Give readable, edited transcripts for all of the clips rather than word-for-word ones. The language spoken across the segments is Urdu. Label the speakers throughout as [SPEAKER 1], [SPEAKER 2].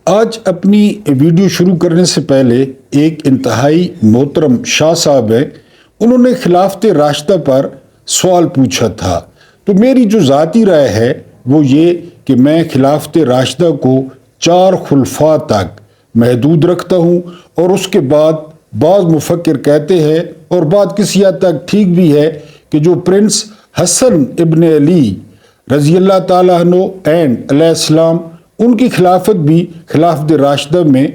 [SPEAKER 1] آج اپنی ویڈیو شروع کرنے سے پہلے ایک انتہائی محترم شاہ صاحب ہیں، انہوں نے خلافت راشدہ پر سوال پوچھا تھا۔ تو میری جو ذاتی رائے ہے وہ یہ کہ میں خلافت راشدہ کو 4 خلفاء تک محدود رکھتا ہوں، اور اس کے بعد بعض مفکر کہتے ہیں اور بات کسی حد تک ٹھیک بھی ہے کہ جو پرنس حسن ابن علی رضی اللہ تعالیٰ عنہ اینڈ علیہ السلام، ان کی خلافت بھی خلافت راشدہ میں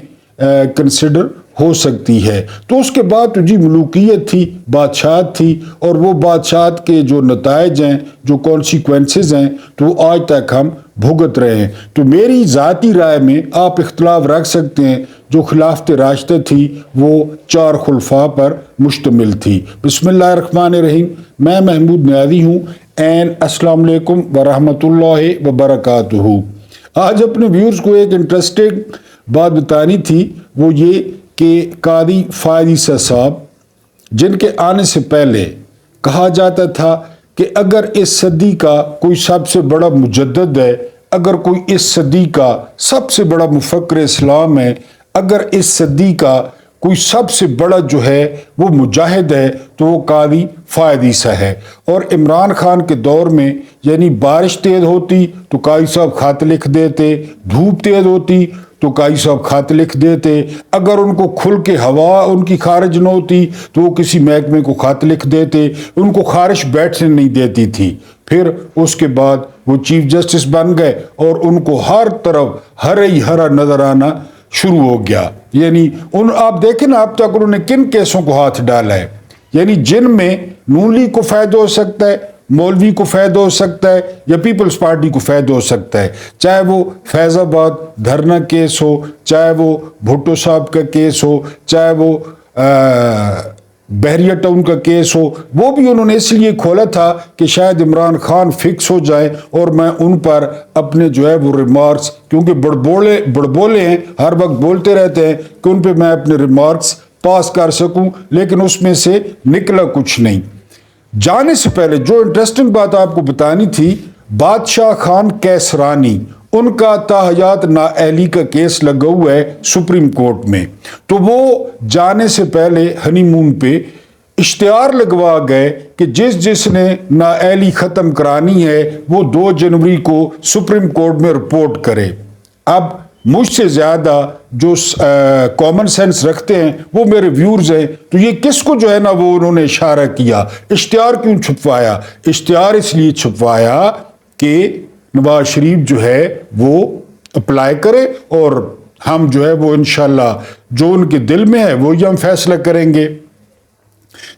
[SPEAKER 1] کنسیڈر ہو سکتی ہے۔ تو اس کے بعد تو جی ملوکیت تھی، بادشاہت تھی، اور وہ بادشاہت کے جو نتائج ہیں، جو کانسیکوینسز ہیں، تو وہ آج تک ہم بھگت رہے ہیں۔ تو میری ذاتی رائے میں آپ اختلاف رکھ سکتے ہیں، جو خلافت راشدہ تھی وہ 4 خلفاء پر مشتمل تھی۔ بسم اللہ الرحمن الرحیم، میں محمود نیازی ہوں، السلام علیکم ورحمۃ اللہ وبرکاتہ۔ آج اپنے ویورز کو ایک انٹرسٹنگ بات بتانی تھی، وہ یہ کہ قاضی فائز عیسیٰ صاحب، جن کے آنے سے پہلے کہا جاتا تھا کہ اگر اس صدی کا کوئی سب سے بڑا مجدد ہے، اگر کوئی اس صدی کا سب سے بڑا مفکر اسلام ہے، اگر اس صدی کا کوئی سب سے بڑا جو ہے وہ مجاہد ہے، تو وہ قاضی فائز عیسیٰ ہے۔ اور عمران خان کے دور میں یعنی بارش تیز ہوتی تو قاضی صاحب خط لکھ دیتے، دھوپ تیز ہوتی تو قاضی صاحب خط لکھ دیتے، اگر ان کو کھل کے ہوا ان کی خارج نہ ہوتی تو وہ کسی محکمے کو خط لکھ دیتے، ان کو خارش بیٹھنے نہیں دیتی تھی۔ پھر اس کے بعد وہ چیف جسٹس بن گئے اور ان کو ہر طرف ہرا ہی ہرا نظر آنا شروع ہو گیا۔ یعنی آپ دیکھیں نا اب تک انہوں نے کن کیسوں کو ہاتھ ڈالا ہے، یعنی جن میں نون لیگ کو فائدہ ہو سکتا ہے، مولوی کو فائدہ ہو سکتا ہے، یا پیپلز پارٹی کو فائدہ ہو سکتا ہے، چاہے وہ فیض آباد دھرنا کیس ہو، چاہے وہ بھٹو صاحب کا کیس ہو، چاہے وہ بحریہ ٹاؤن کا کیس ہو۔ وہ بھی انہوں نے اس لیے کھولا تھا کہ شاید عمران خان فکس ہو جائے اور میں ان پر اپنے جو ہے وہ ریمارکس، کیونکہ بڑبولے ہیں، ہر وقت بولتے رہتے ہیں، کہ ان پہ میں اپنے ریمارکس پاس کر سکوں، لیکن اس میں سے نکلا کچھ نہیں۔ جانے سے پہلے جو انٹرسٹنگ بات آپ کو بتانی تھی، بادشاہ خان کیسرانی، ان کا تاحیات نااہلی کا کیس لگا ہوا ہے سپریم کورٹ میں۔ تو وہ جانے سے پہلے ہنی مون پہ اشتہار لگوا گئے کہ جس نے نااہلی ختم کرانی ہے وہ 2 جنوری کو سپریم کورٹ میں رپورٹ کرے۔ اب مجھ سے زیادہ جو کامن سینس رکھتے ہیں وہ میرے ویورز ہیں، تو یہ کس کو جو ہے نا وہ انہوں نے اشارہ کیا، اشتہار کیوں چھپوایا؟ اشتہار اس لیے چھپوایا کہ نواز شریف جو ہے وہ اپلائی کرے، اور ہم جو ہے وہ انشاءاللہ جو ان کے دل میں ہے وہی ہم فیصلہ کریں گے۔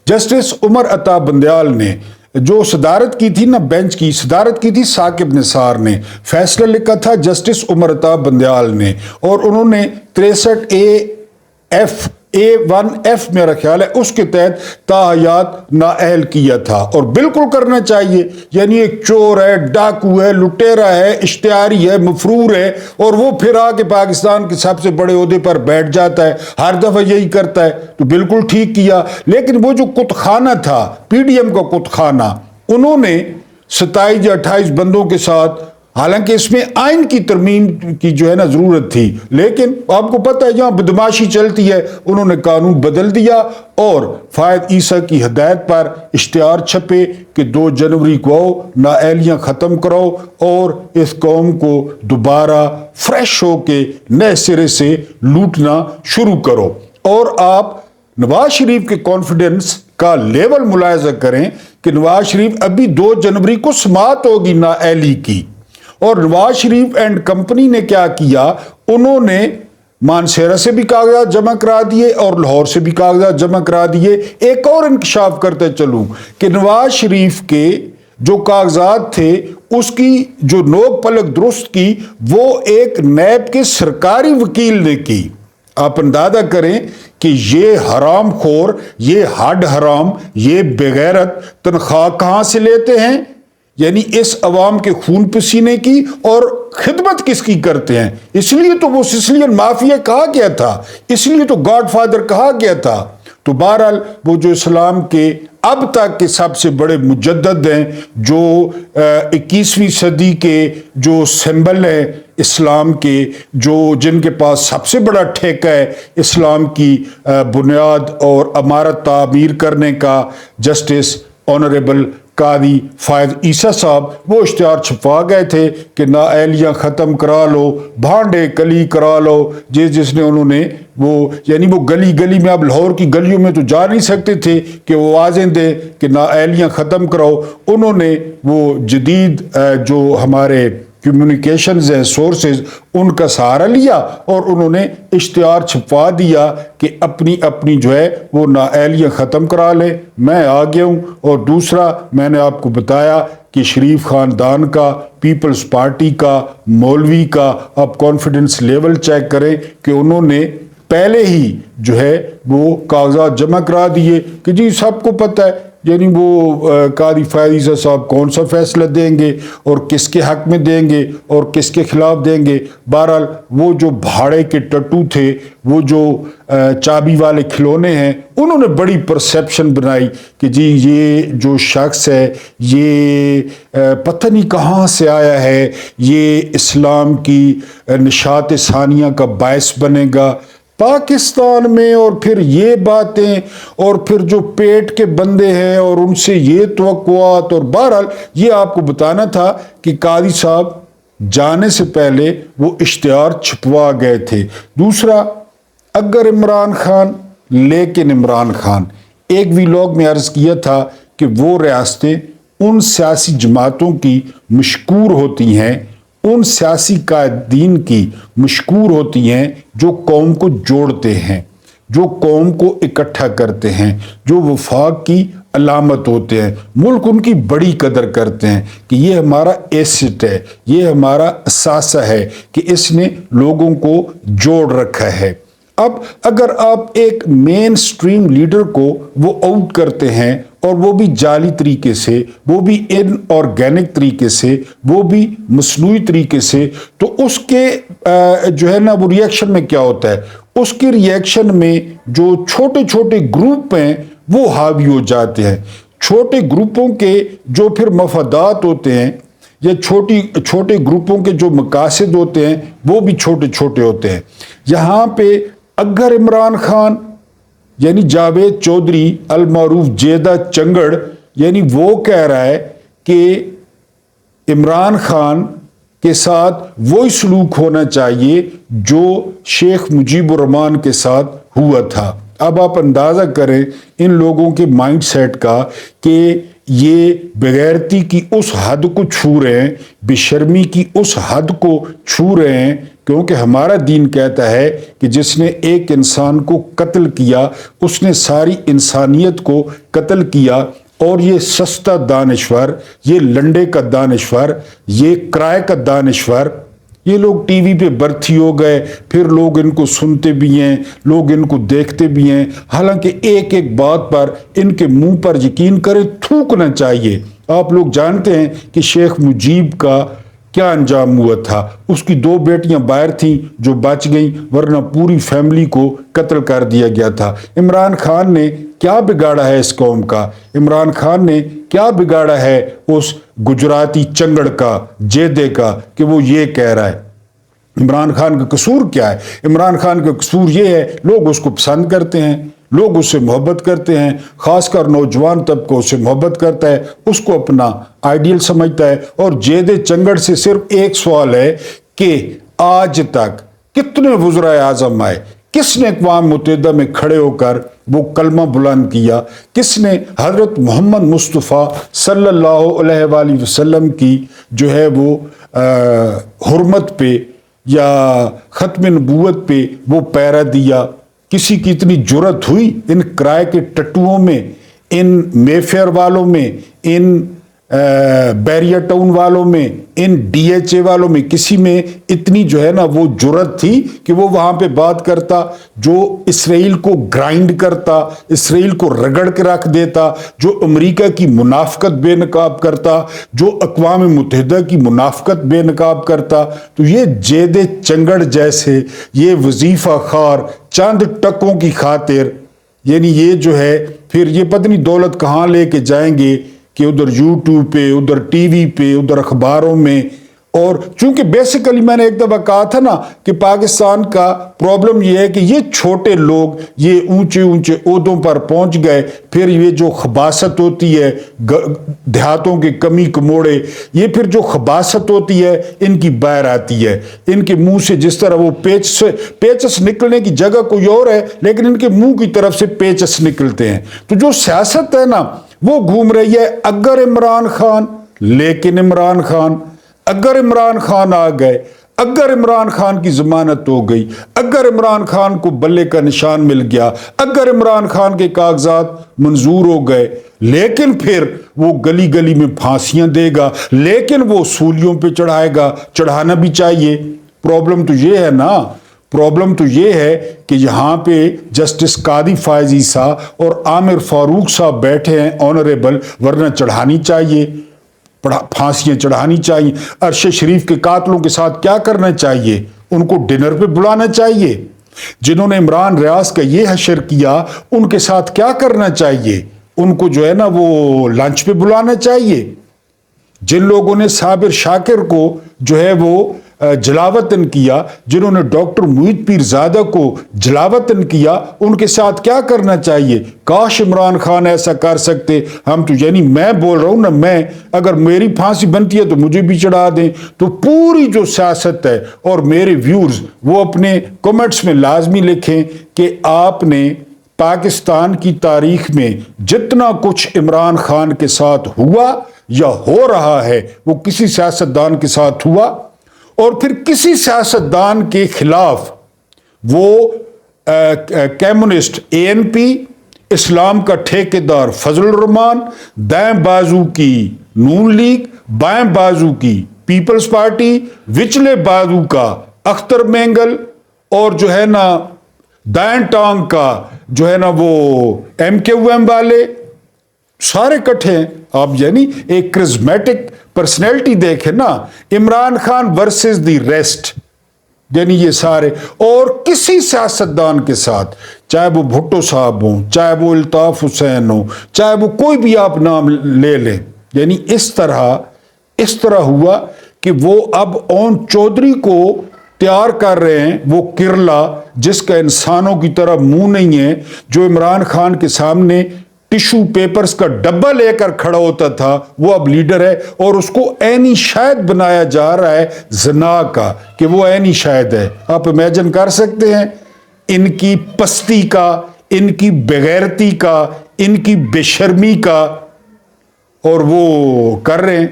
[SPEAKER 1] جسٹس عمر عطا بندیال نے جو صدارت کی تھی نا، بینچ کی صدارت کی تھی ثاقب نثار نے، فیصلہ لکھا تھا جسٹس عمر عطا بندیال نے، اور انہوں نے 63A1F میرا خیال ہے اس کے تحت تاحیات نااہل کیا تھا، اور بالکل کرنا چاہیے۔ یعنی ایک چور ہے، ڈاکو ہے، لٹیرا ہے، اشتہاری ہے، مفرور ہے، اور وہ پھر آ کے پاکستان کے سب سے بڑے عہدے پر بیٹھ جاتا ہے، ہر دفعہ یہی کرتا ہے، تو بالکل ٹھیک کیا۔ لیکن وہ جو کت خانہ تھا، پی ڈی ایم کا کت خانہ، انہوں نے 27 یا 28 بندوں کے ساتھ، حالانکہ اس میں آئین کی ترمیم کی جو ہے نا ضرورت تھی، لیکن آپ کو پتہ ہے یہاں بدماشی چلتی ہے، انہوں نے قانون بدل دیا اور فائز عیسیٰ کی ہدایت پر اشتہار چھپے کہ 2 جنوری کو آؤ، نااہلیاں ختم کرو اور اس قوم کو دوبارہ فریش ہو کے نئے سرے سے لوٹنا شروع کرو۔ اور آپ نواز شریف کے کانفیڈنس کا لیول ملاحظہ کریں کہ نواز شریف ابھی 2 جنوری کو سماعت ہوگی نااہلی کی، اور نواز شریف اینڈ کمپنی نے کیا کیا، انہوں نے مانسہرہ سے بھی کاغذات جمع کرا دیے اور لاہور سے بھی کاغذات جمع کرا دیے۔ ایک اور انکشاف کرتے چلوں کہ نواز شریف کے جو کاغذات تھے اس کی جو نوک پلک درست کی وہ ایک نیب کے سرکاری وکیل نے کی۔ آپ اندازہ کریں کہ یہ حرام خور، یہ ہڈ حرام، یہ بغیرت تنخواہ کہاں سے لیتے ہیں؟ یعنی اس عوام کے خون پسینے کی، اور خدمت کس کی کرتے ہیں؟ اس لیے تو وہ سسلین مافیا کہا گیا تھا، اس لیے تو گاڈ فادر کہا گیا تھا۔ تو بہرحال وہ جو اسلام کے اب تک کے سب سے بڑے مجدد ہیں، جو 21ویں صدی کے جو سمبل ہیں، اسلام کے جن کے پاس سب سے بڑا ٹھیکہ ہے اسلام کی بنیاد اور عمارت تعمیر کرنے کا، جسٹس آنریبل قاضی فائز عیسیٰ صاحب، وہ اشتہار چھپوا گئے تھے کہ نااہلیاں ختم کرا لو، بھانڈے کلی کرا لو، جس نے انہوں نے یعنی وہ گلی گلی میں، اب لاہور کی گلیوں میں تو جا نہیں سکتے تھے کہ وہ آوازیں دیں کہ نااہلیاں ختم کراؤ، انہوں نے وہ جدید جو ہمارے کمیونیکیشنز ہیں، سورسز، ان کا سہارا لیا اور انہوں نے اشتہار چھپوا دیا کہ اپنی جو ہے وہ نااہلیاں ختم کرا لیں، میں آ گیا ہوں۔ اور دوسرا میں نے آپ کو بتایا کہ شریف خاندان کا، پیپلز پارٹی کا، مولوی کا، آپ کانفیڈنس لیول چیک کریں کہ انہوں نے پہلے ہی جو ہے وہ کاغذات جمع کرا دیے کہ جی سب کو پتہ ہے، یعنی وہ قاضی فائز عیسیٰ صاحب کون سا فیصلہ دیں گے اور کس کے حق میں دیں گے اور کس کے خلاف دیں گے۔ بہرحال وہ جو بھاڑے کے ٹٹو تھے، وہ جو چابی والے کھلونے ہیں، انہوں نے بڑی پرسیپشن بنائی کہ جی یہ جو شخص ہے یہ پتہ نہیں کہاں سے آیا ہے، یہ اسلام کی نشاط ثانیہ کا باعث بنے گا پاکستان میں، اور پھر یہ باتیں، اور پھر جو پیٹ کے بندے ہیں اور ان سے یہ توقعات، اور بہرحال یہ آپ کو بتانا تھا کہ قاضی صاحب جانے سے پہلے وہ اشتہار چھپوا گئے تھے۔ دوسرا، اگر عمران خان، لیکن عمران خان، ایک ویلاگ میں عرض کیا تھا کہ وہ ریاستیں ان سیاسی جماعتوں کی مشکور ہوتی ہیں، ان سیاسی قائدین کی مشکور ہوتی ہیں جو قوم کو جوڑتے ہیں، جو قوم کو اکٹھا کرتے ہیں، جو وفاق کی علامت ہوتے ہیں۔ ملک ان کی بڑی قدر کرتے ہیں کہ یہ ہمارا ایسٹ ہے، یہ ہمارا اثاثہ ہے کہ اس نے لوگوں کو جوڑ رکھا ہے۔ اب اگر آپ ایک مین سٹریم لیڈر کو وہ آؤٹ کرتے ہیں، اور وہ بھی جعلی طریقے سے، وہ بھی ان آرگینک طریقے سے، وہ بھی مصنوعی طریقے سے، تو اس کے جو ہے نا وہ ری ایکشن میں کیا ہوتا ہے؟ اس کے ری ایکشن میں جو چھوٹے چھوٹے گروپ ہیں وہ حاوی ہو جاتے ہیں۔ چھوٹے گروپوں کے جو پھر مفادات ہوتے ہیں، یا چھوٹے گروپوں کے جو مقاصد ہوتے ہیں وہ بھی چھوٹے چھوٹے ہوتے ہیں۔ یہاں پہ اگر عمران خان یعنی جاوید چودھری المعروف جیدہ چنگڑ، یعنی وہ کہہ رہا ہے کہ عمران خان کے ساتھ وہی سلوک ہونا چاہیے جو شیخ مجیب الرحمان کے ساتھ ہوا تھا۔ اب آپ اندازہ کریں ان لوگوں کے مائنڈ سیٹ کا کہ یہ بغیرتی کی اس حد کو چھو رہے ہیں، بے شرمی کی اس حد کو چھو رہے ہیں، کیونکہ ہمارا دین کہتا ہے کہ جس نے ایک انسان کو قتل کیا اس نے ساری انسانیت کو قتل کیا۔ اور یہ سستا دانشور، یہ لنڈے کا دانشور، یہ کرائے کا دانشور، یہ لوگ ٹی وی پہ برتھی ہو گئے، پھر لوگ ان کو سنتے بھی ہیں، لوگ ان کو دیکھتے بھی ہیں، حالانکہ ایک ایک بات پر ان کے منہ پر یقین کرے تھوکنا چاہیے۔ آپ لوگ جانتے ہیں کہ شیخ مجیب کا کیا انجام ہوا تھا؟ اس کی 2 بیٹیاں باہر تھیں جو بچ گئیں، ورنہ پوری فیملی کو قتل کر دیا گیا تھا۔ عمران خان نے کیا بگاڑا ہے اس قوم کا؟ عمران خان نے کیا بگاڑا ہے اس گجراتی چنگڑ کا، جیدے کا، کہ وہ یہ کہہ رہا ہے؟ عمران خان کا قصور کیا ہے؟ عمران خان کا قصور یہ ہے لوگ اس کو پسند کرتے ہیں، لوگ اس سے محبت کرتے ہیں، خاص کر نوجوان طبقہ اس سے محبت کرتا ہے، اس کو اپنا آئیڈیل سمجھتا ہے۔ اور جیدے چنگڑ سے صرف ایک سوال ہے کہ آج تک کتنے وزرائے اعظم آئے، کس نے اقوام متحدہ میں کھڑے ہو کر وہ کلمہ بلند کیا؟ کس نے حضرت محمد مصطفیٰ صلی اللہ علیہ وآلہ وسلم کی جو ہے وہ حرمت پہ یا ختم نبوت پہ وہ پیرا دیا؟ کسی کی اتنی جرت ہوئی ان کرائے کے ٹٹوؤں میں، ان مے فیئر والوں میں، ان بیریا ٹاؤن والوں میں، ان ڈی ایچ اے والوں میں، کسی میں اتنی جو ہے نا وہ جرت تھی کہ وہ وہاں پہ بات کرتا جو اسرائیل کو گرائنڈ کرتا، اسرائیل کو رگڑ کے رکھ دیتا، جو امریکہ کی منافقت بے نقاب کرتا، جو اقوام متحدہ کی منافقت بے نقاب کرتا؟ تو یہ جیدے چنگڑ جیسے یہ وظیفہ خار چند ٹکوں کی خاطر، یعنی یہ جو ہے پھر یہ پتہ نہیں دولت کہاں لے کے جائیں گے کہ ادھر یوٹیوب پہ، ادھر ٹی وی پہ، ادھر اخباروں میں، اور چونکہ بیسیکلی میں نے ایک دفعہ کہا تھا نا کہ پاکستان کا پرابلم یہ ہے کہ یہ چھوٹے لوگ یہ اونچے اونچے عہدوں پر پہنچ گئے، پھر یہ جو خباثت ہوتی ہے دیہاتوں کے کمی کموڑے، یہ پھر جو خباثت ہوتی ہے ان کی باہر آتی ہے، ان کے منہ سے جس طرح وہ پیچس نکلنے کی جگہ کوئی اور ہے لیکن ان کے منہ کی طرف سے پیچس نکلتے ہیں۔ تو جو سیاست ہے نا وہ گھوم رہی ہے اگر عمران خان، لیکن عمران خان، اگر عمران خان آ گئے، اگر عمران خان کی ضمانت ہو گئی، اگر عمران خان کو بلے کا نشان مل گیا، اگر عمران خان کے کاغذات منظور ہو گئے، لیکن پھر وہ گلی گلی میں پھانسیاں دے گا، لیکن وہ سولیوں پہ چڑھائے گا، چڑھانا بھی چاہیے۔ پرابلم تو یہ ہے نا، پرابلم تو یہ ہے کہ یہاں پہ جسٹس قاضی فائز عیسیٰ اور عامر فاروق صاحب بیٹھے ہیں آنریبل، ورنہ چڑھانی چاہیے، پھانسیاں چڑھانی چاہیے۔ عرش شریف کے قاتلوں کے ساتھ کیا کرنا چاہیے؟ ان کو ڈنر پہ بلانا چاہیے۔ جنہوں نے عمران ریاض کا یہ حشر کیا ان کے ساتھ کیا کرنا چاہیے؟ ان کو جو ہے نا وہ لنچ پہ بلانا چاہیے۔ جن لوگوں نے صابر شاکر کو جو ہے وہ جلاوطن کیا، جنہوں نے ڈاکٹر معید پیر زادہ کو جلاوطن کیا، ان کے ساتھ کیا کرنا چاہیے؟ کاش عمران خان ایسا کر سکتے۔ ہم تو یعنی میں بول رہا ہوں نا، میں اگر میری پھانسی بنتی ہے تو مجھے بھی چڑھا دیں۔ تو پوری جو سیاست ہے، اور میرے ویورز وہ اپنے کمنٹس میں لازمی لکھیں کہ آپ نے پاکستان کی تاریخ میں جتنا کچھ عمران خان کے ساتھ ہوا یا ہو رہا ہے وہ کسی سیاستدان کے ساتھ ہوا، اور پھر کسی سیاستدان کے خلاف وہ کمیونسٹ ANP، اسلام کا ٹھیکیدار فضل الرحمان، دائیں بازو کی نون لیگ، بائیں بازو کی پیپلز پارٹی، وچلے بازو کا اختر مینگل، اور جو ہے نا دائیں ٹانگ کا جو ہے نا وہ MKM والے، سارے کٹھے ہیں۔ آپ یعنی ایک کرزمیٹک پرسنالٹی دیکھیں نا، Imran Khan versus the rest, یعنی یہ سارے، اور کسی سیاستدان کے ساتھ، چاہے وہ بھٹو صاحب ہوں، چاہے وہ الطاف حسین ہوں، چاہے وہ کوئی بھی آپ نام لے لیں، یعنی اس طرح ہوا کہ وہ اب اون چودھری کو تیار کر رہے ہیں، وہ کرلا جس کا انسانوں کی طرح منہ نہیں ہے، جو عمران خان کے سامنے ٹیشو پیپرز کا ڈبہ لے کر کھڑا ہوتا تھا، وہ اب لیڈر ہے، اور اس کو عینی شاہد بنایا جا رہا ہے زنا کا، کہ وہ عینی شاہد ہے۔ آپ امیجن کر سکتے ہیں ان کی پستی کا، ان کی بغیرتی کا، ان کی بے شرمی کا، اور وہ کر رہے ہیں۔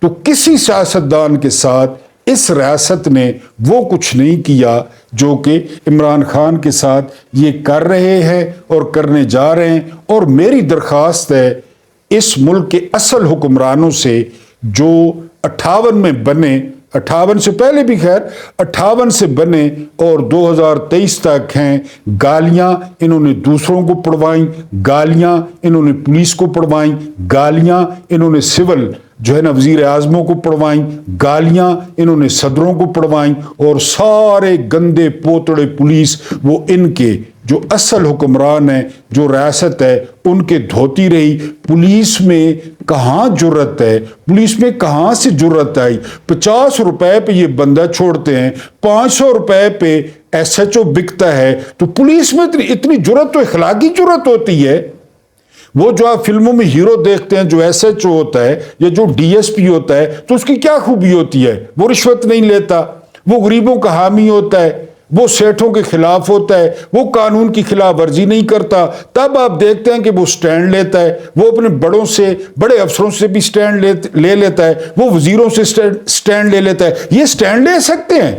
[SPEAKER 1] تو کسی سیاستدان کے ساتھ اس ریاست نے وہ کچھ نہیں کیا جو کہ عمران خان کے ساتھ یہ کر رہے ہیں اور کرنے جا رہے ہیں۔ اور میری درخواست ہے اس ملک کے اصل حکمرانوں سے جو 58 میں بنے، 58 سے پہلے بھی خیر 58 سے بنے اور 2023 تک ہیں، گالیاں انہوں نے دوسروں کو پڑوائیں، گالیاں انہوں نے پولیس کو پڑوائیں، گالیاں انہوں نے سول جو ہے نا وزیر اعظموں کو پڑوائیں، گالیاں انہوں نے صدروں کو پڑوائیں، اور سارے گندے پوتڑے پولیس وہ ان کے جو اصل حکمران ہیں، جو ریاست ہے، ان کے دھوتی رہی۔ پولیس میں کہاں جرت ہے؟ پولیس میں کہاں سے جرت آئی؟ 50 روپے پہ یہ بندہ چھوڑتے ہیں، 500 روپے پہ SHO بکتا ہے، تو پولیس میں اتنی جرت تو اخلاقی جرت ہوتی ہے۔ وہ جو آپ فلموں میں ہیرو دیکھتے ہیں جو SHO ہوتا ہے یا جو DSP ہوتا ہے، تو اس کی کیا خوبی ہوتی ہے؟ وہ رشوت نہیں لیتا، وہ غریبوں کا حامی ہوتا ہے، وہ سیٹھوں کے خلاف ہوتا ہے، وہ قانون کی خلاف ورزی نہیں کرتا۔ تب آپ دیکھتے ہیں کہ وہ سٹینڈ لیتا ہے، وہ اپنے بڑوں سے، بڑے افسروں سے بھی سٹینڈ لے لیتا ہے، وہ وزیروں سے سٹینڈ لے لیتا ہے۔ یہ سٹینڈ لے سکتے ہیں؟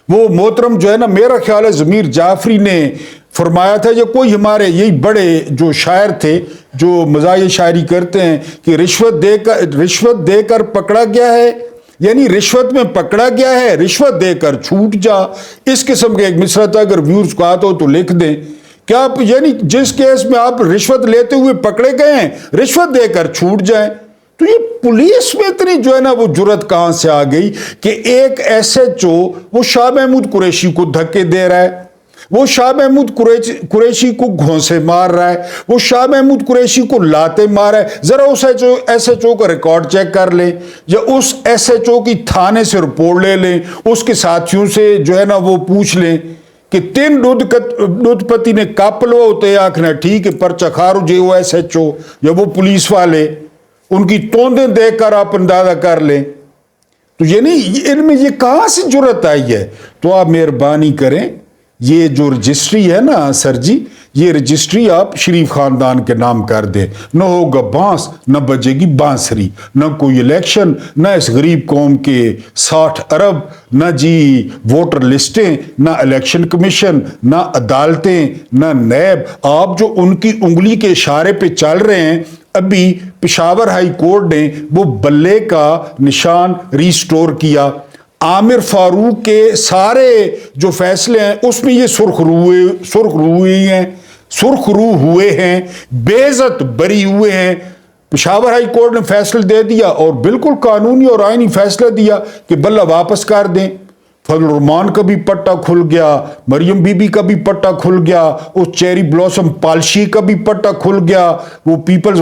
[SPEAKER 1] وہ محترم جو ہے نا، میرا خیال ہے ضمیر جعفری نے فرمایا تھا، یا کوئی ہمارے یہی بڑے جو شاعر تھے جو مزاحیہ شاعری کرتے ہیں کہ رشوت دے کر پکڑا گیا ہے، یعنی رشوت میں پکڑا گیا ہے، رشوت دے کر چھوٹ جا۔ اس قسم کا ایک مصرع تھا، اگر ویورز کو آتا ہو تو لکھ دیں۔ کیا آپ یعنی جس کیس میں آپ رشوت لیتے ہوئے پکڑے گئے ہیں، رشوت دے کر چھوٹ جائیں۔ تو یہ پولیس میں اتنی جو ہے نا وہ جرت کہاں سے آ گئی کہ ایک SHO وہ شاہ محمود قریشی کو دھکے دے رہا ہے، وہ شاہ محمود قریشی کو گھونسے مار رہا ہے, وہ شاہ محمود قریشی کو لاتے مار رہا ہے. ذرا اس ایس ایچ او کا ریکارڈ چیک کر لیں, یا اس ایس ایچ او کی تھانے سے رپورٹ لے لیں, اس کے ساتھیوں سے جو ہے نا وہ پوچھ لیں کہ 3 دودھ پتی نے کاپلو ہوتے آکھنا ٹھیک ہے پرچہ کھارو جے وہ ایس ایچ او یا وہ پولیس والے, ان کی توندیں دیکھ کر آپ اندازہ کر لیں. تو یعنی ان میں یہ کہاں سے جرت آئی ہے؟ تو آپ مہربانی کریں, یہ جو رجسٹری ہے نا سر جی, یہ رجسٹری آپ شریف خاندان کے نام کر دیں. نہ ہوگا بانس نہ بجے گی بانسری, نہ کوئی الیکشن, نہ اس غریب قوم کے 60 ارب, نہ جی ووٹر لسٹیں, نہ الیکشن کمیشن, نہ عدالتیں, نہ نیب. آپ جو ان کی انگلی کے اشارے پہ چل رہے ہیں, ابھی پشاور ہائی کورٹ نے وہ بلے کا نشان ریسٹور کیا. عامر فاروق کے سارے جو فیصلے ہیں اس میں یہ سرخ روح ہوئے ہیں, بے عزت بری ہوئے ہیں. پشاور ہائی کورٹ نے فیصلہ دے دیا اور بالکل قانونی اور آئینی فیصلہ دیا کہ بلہ واپس کر دیں. فضل الرحمان کا بھی پٹا کھل گیا, مریم بی بی کا بھی پٹا کھل گیا, اس چیری بلاسم پالشی کا بھی پٹا کھل گیا. وہ پیپلز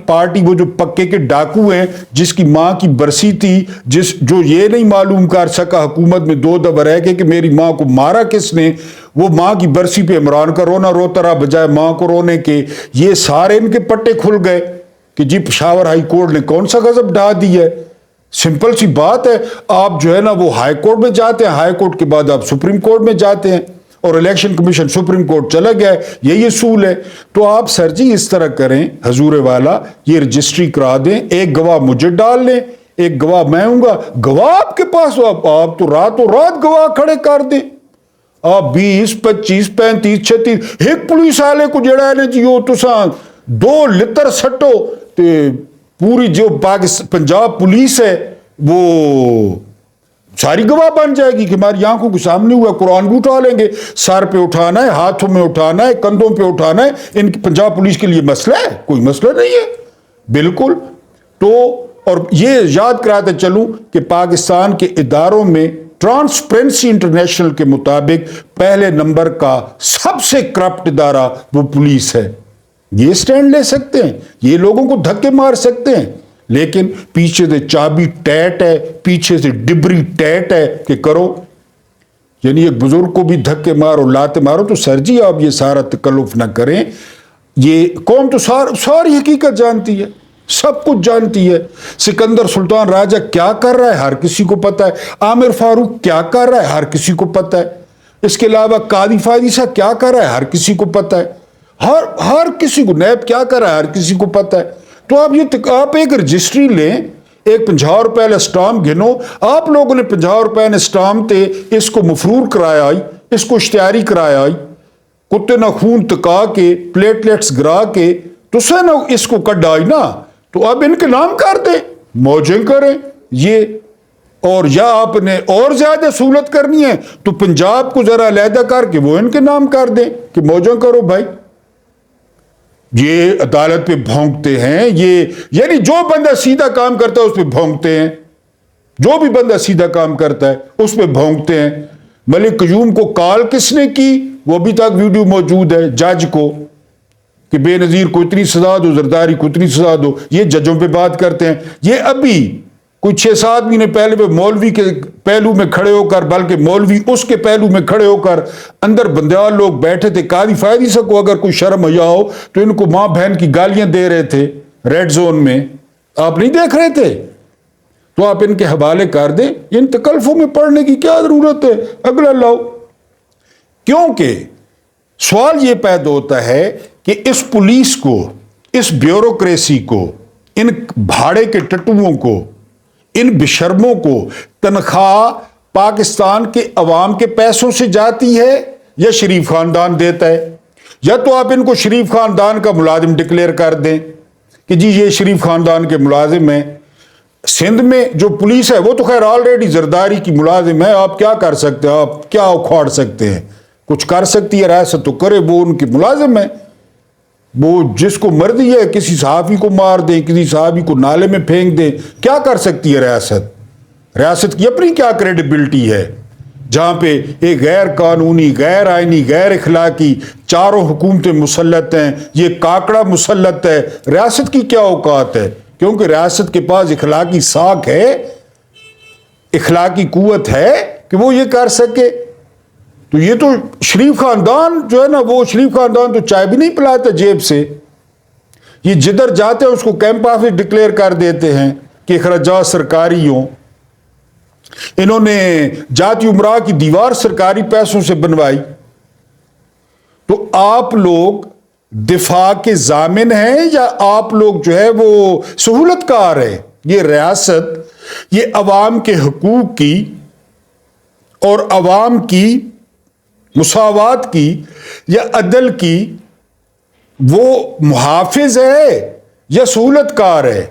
[SPEAKER 1] پارٹی وہ جو پکے کے ڈاکو ہیں جس کی ماں کی برسی تھی, جو یہ نہیں معلوم کر سکا حکومت میں 2 دفعہ رہ کے کہ میری ماں کو مارا کس نے, وہ ماں کی برسی پہ عمران کا رونا روتا رہا بجائے ماں کو رونے کے. یہ سارے ان کے پٹے کھل گئے کہ جی پشاور ہائی کورٹ نے کون سا غضب ڈھا دی ہے. سمپل سی بات ہے, آپ جو ہے نا وہ ہائی کورٹ میں جاتے ہیں, ہائی کورٹ کے بعد آپ سپریم کورٹ میں جاتے ہیں, اور الیکشن کمیشن سپریم کورٹ چلا گیا ہے, یہی اصول ہے. تو آپ سر جی اس طرح کریں حضور والا, یہ رجسٹری کرا دیں, ایک گواہ مجھے ڈال لیں, ایک گواہ میں ہوں گا. گواہ آپ کے پاس ہو, آپ تو راتوں رات گواہ کھڑے کر دیں. آپ 20 25 35 36 ایک پولیس والے کو جڑا ہے جی وہ تساں 2 لتر سٹو تے پوری جو پنجاب پولیس ہے وہ ساری گواہ بن جائے گی کہ ہماری آنکھوں کے سامنے ہوا. قرآن بھی اٹھا لیں گے, سر پہ اٹھانا ہے, ہاتھوں میں اٹھانا ہے, کندھوں پہ اٹھانا ہے. ان کی پنجاب پولیس کے لیے مسئلہ ہے؟ کوئی مسئلہ نہیں ہے بالکل. تو اور یہ یاد کراتے چلوں کہ پاکستان کے اداروں میں ٹرانسپیرنسی انٹرنیشنل کے مطابق پہلے نمبر کا سب سے کرپٹ ادارہ وہ پولیس ہے. یہ سٹینڈ لے سکتے ہیں, یہ لوگوں کو دھکے مار سکتے ہیں, لیکن پیچھے سے چابی ٹیٹ ہے, پیچھے سے ڈبری ٹیٹ ہے کہ کرو. یعنی ایک بزرگ کو بھی دھکے مارو لاتے مارو. تو سر جی آپ یہ سارا تکلف نہ کریں. یہ قوم تو ساری حقیقت جانتی ہے, سب کچھ جانتی ہے. سکندر سلطان راجہ کیا کر رہا ہے ہر کسی کو پتا ہے, عامر فاروق کیا کر رہا ہے ہر کسی کو پتا ہے, اس کے علاوہ قاضی فائزہ کیا کر رہا ہے ہر کسی کو پتا ہے, ہر کسی کو. نیب کیا کر رہا ہے ہر کسی کو پتا ہے. تو آپ ایک رجسٹری لیں, ایک 50 روپے والا اسٹامپ گھنو. آپ لوگوں نے 50 روپے نے اسٹامپ تے اس کو مفرور کرایا آئی, اس کو اشتہاری کرایا آئی, کتے نہ خون تکا کے پلیٹلیٹس گرا کے تو سے نہ اس کو کڈ آئی نا. تو اب ان کے نام کر دیں, موجیں کریں یہ. اور یا آپ نے اور زیادہ سہولت کرنی ہے تو پنجاب کو ذرا علیحدہ کر کے وہ ان کے نام کر دیں کہ موجیں کرو بھائی. یہ عدالت پہ بھونکتے ہیں, یہ یعنی جو بندہ سیدھا کام کرتا ہے اس پہ بھونکتے ہیں, جو بھی بندہ سیدھا کام کرتا ہے اس پہ بھونکتے ہیں. ملک قیوم کو کال کس نے کی وہ بھی تک ویڈیو موجود ہے جج کو کہ بے نظیر کو اتنی سزا دو, زرداری کو اتنی سزا دو. یہ ججوں پہ بات کرتے ہیں. یہ ابھی کوئی 6-7 مہینے پہلے وہ مولوی کے پہلو میں کھڑے ہو کر, بلکہ مولوی اس کے پہلو میں کھڑے ہو کر اندر بندیال لوگ بیٹھے تھے. قاضی فائزہ کو اگر کوئی شرم حیا ہو تو ان کو ماں بہن کی گالیاں دے رہے تھے ریڈ زون میں, آپ نہیں دیکھ رہے تھے. تو آپ ان کے حوالے کر دیں. ان تکلفوں میں پڑھنے کی کیا ضرورت ہے, اگلا لاؤ. کیونکہ سوال یہ پیدا ہوتا ہے کہ اس پولیس کو, اس بیوروکریسی کو, ان بھاڑے کے ٹٹوؤں کو, ان بشرموں کو تنخواہ پاکستان کے عوام کے پیسوں سے جاتی ہے یا شریف خاندان دیتا ہے. یا تو آپ ان کو شریف خاندان کا ملازم ڈکلیئر کر دیں کہ جی یہ شریف خاندان کے ملازم ہیں. سندھ میں جو پولیس ہے وہ تو خیر آلریڈی زرداری کی ملازم ہے, آپ کیا کر سکتے ہیں, آپ کیا اکھاڑ سکتے ہیں, کچھ کر سکتی ہے ریاست تو کرے, وہ ان کے ملازم ہے. وہ جس کو مرضی ہے کسی صحافی کو مار دیں, کسی صحافی کو نالے میں پھینک دیں, کیا کر سکتی ہے ریاست. ریاست کی اپنی کیا کریڈیبلٹی ہے. جہاں پہ ایک غیر قانونی، غیر آئینی، غیر اخلاقی چاروں حکومتیں مسلط ہیں، یہ کاکڑا مسلط ہے، ریاست کی کیا اوقات ہے؟ کیونکہ ریاست کے پاس اخلاقی ساکھ ہے، اخلاقی قوت ہے کہ وہ یہ کر سکے۔ تو یہ تو شریف خاندان جو ہے نا، وہ شریف خاندان تو چائے بھی نہیں پلاتا جیب سے، یہ جدھر جاتے ہیں اس کو کیمپ آفس ڈکلیئر کر دیتے ہیں کہ اخراجات سرکاری ہوں۔ انہوں نے جاتی امراء کی دیوار سرکاری پیسوں سے بنوائی۔ تو آپ لوگ دفاع کے ضامن ہیں یا آپ لوگ جو ہے وہ سہولت کار ہے؟ یہ ریاست یہ عوام کے حقوق کی اور عوام کی مساوات کی یا عدل کی وہ محافظ ہے یا سہولت کار ہے؟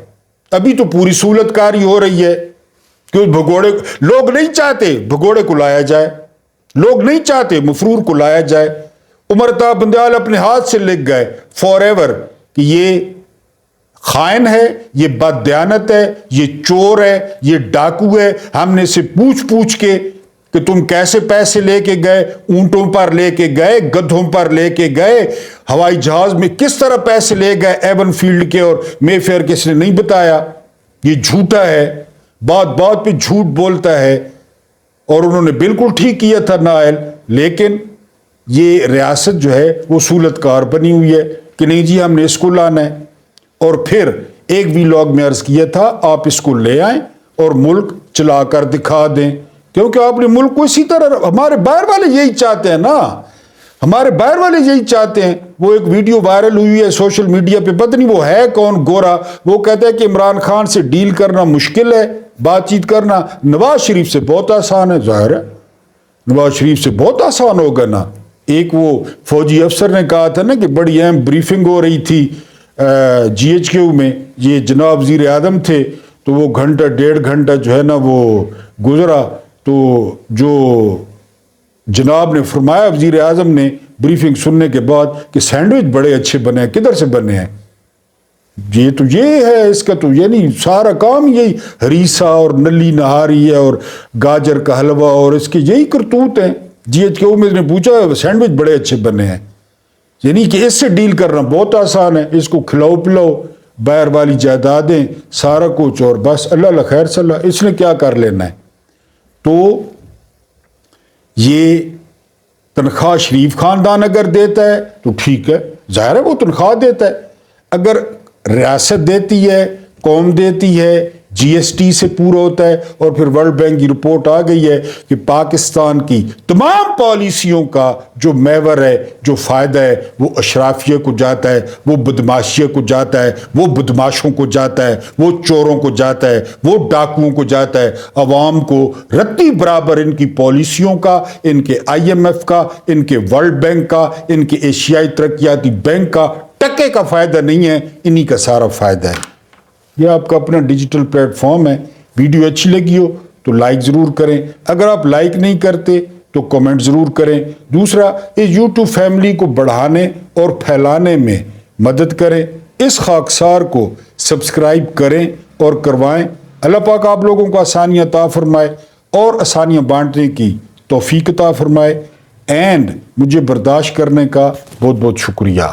[SPEAKER 1] ابھی تو پوری سہولت کاری ہو رہی ہے، کہ بھگوڑے لوگ نہیں چاہتے بھگوڑے کو لایا جائے، لوگ نہیں چاہتے مفرور کو لایا جائے۔ عمر طاہر بندیال اپنے ہاتھ سے لکھ گئے فار ایور کہ یہ خائن ہے، یہ بددیانت ہے، یہ چور ہے، یہ ڈاکو ہے۔ ہم نے اسے پوچھ کے کہ تم کیسے پیسے لے کے گئے، اونٹوں پر لے کے گئے، گدھوں پر لے کے گئے، ہوائی جہاز میں کس طرح پیسے لے گئے ایون فیلڈ کے اور مے فیئر کے، اس نے نہیں بتایا۔ یہ جھوٹا ہے، بات بات پہ جھوٹ بولتا ہے، اور انہوں نے بالکل ٹھیک کیا تھا نائل۔ لیکن یہ ریاست جو ہے وہ سہولت کار بنی ہوئی ہے کہ نہیں جی ہم نے اس کو لانا ہے۔ اور پھر ایک ویلاگ میں عرض کیا تھا آپ اس کو لے آئیں اور ملک چلا کر دکھا دیں، کیونکہ آپ نے ملک کو اسی طرح، ہمارے باہر والے یہی چاہتے ہیں نا، ہمارے باہر والے یہی چاہتے ہیں۔ وہ ایک ویڈیو وائرل ہوئی ہے سوشل میڈیا پہ، پتہ نہیں وہ ہے کون، گورا، وہ کہتا ہے کہ عمران خان سے ڈیل کرنا مشکل ہے، بات چیت کرنا نواز شریف سے بہت آسان ہے۔ ظاہر ہے نواز شریف سے بہت آسان ہوگا نا۔ ایک وہ فوجی افسر نے کہا تھا نا کہ بڑی اہم بریفنگ ہو رہی تھی GHQ میں، یہ جناب وزیر اعظم تھے، تو وہ گھنٹہ ڈیڑھ گھنٹہ جو ہے نا وہ گزرا، تو جو جناب نے فرمایا وزیر اعظم نے بریفنگ سننے کے بعد کہ سینڈوچ بڑے اچھے بنے ہیں، کدھر سے بنے ہیں؟ یہ تو یہ ہے اس کا، تو یہ نہیں سارا کام یہی ہریسہ اور نلی نہاری ہے اور گاجر کا حلوہ اور اس کے یہی کرتوت ہیں۔ GHQ میں نے پوچھا سینڈوچ بڑے اچھے بنے ہیں، یعنی کہ اس سے ڈیل کرنا بہت آسان ہے، اس کو کھلاؤ پلاؤ، باہر والی جائیدادیں، سارا کچھ، اور بس اللہ اللہ خیر صلی اللہ، اس نے کیا کر لینا ہے؟ تو یہ تنخواہ شریف خاندان اگر دیتا ہے تو ٹھیک ہے، ظاہر ہے وہ تنخواہ دیتا ہے۔ اگر ریاست دیتی ہے، قوم دیتی ہے، GST سے پورا ہوتا ہے، اور پھر ورلڈ بینک کی رپورٹ آ گئی ہے کہ پاکستان کی تمام پالیسیوں کا جو محور ہے، جو فائدہ ہے، وہ اشرافیہ کو جاتا ہے، وہ بدماشیہ کو جاتا ہے، وہ بدماشوں کو جاتا ہے، وہ چوروں کو جاتا ہے، وہ ڈاکوؤں کو جاتا ہے۔ عوام کو رتی برابر ان کی پالیسیوں کا، ان کے IMF کا، ان کے ورلڈ بینک کا، ان کے ایشیائی ترقیاتی بینک کا ٹکے کا فائدہ نہیں ہے، انہی کا سارا فائدہ ہے۔ یہ آپ کا اپنا ڈیجیٹل پلیٹ فارم ہے، ویڈیو اچھی لگی ہو تو لائک ضرور کریں، اگر آپ لائک نہیں کرتے تو کمنٹ ضرور کریں۔ دوسرا، اس YouTube فیملی کو بڑھانے اور پھیلانے میں مدد کریں، اس خاکسار کو سبسکرائب کریں اور کروائیں۔ اللہ پاک آپ لوگوں کو آسانیاں عطا فرمائے اور آسانیاں بانٹنے کی توفیق عطا فرمائے، اینڈ مجھے برداشت کرنے کا بہت بہت شکریہ۔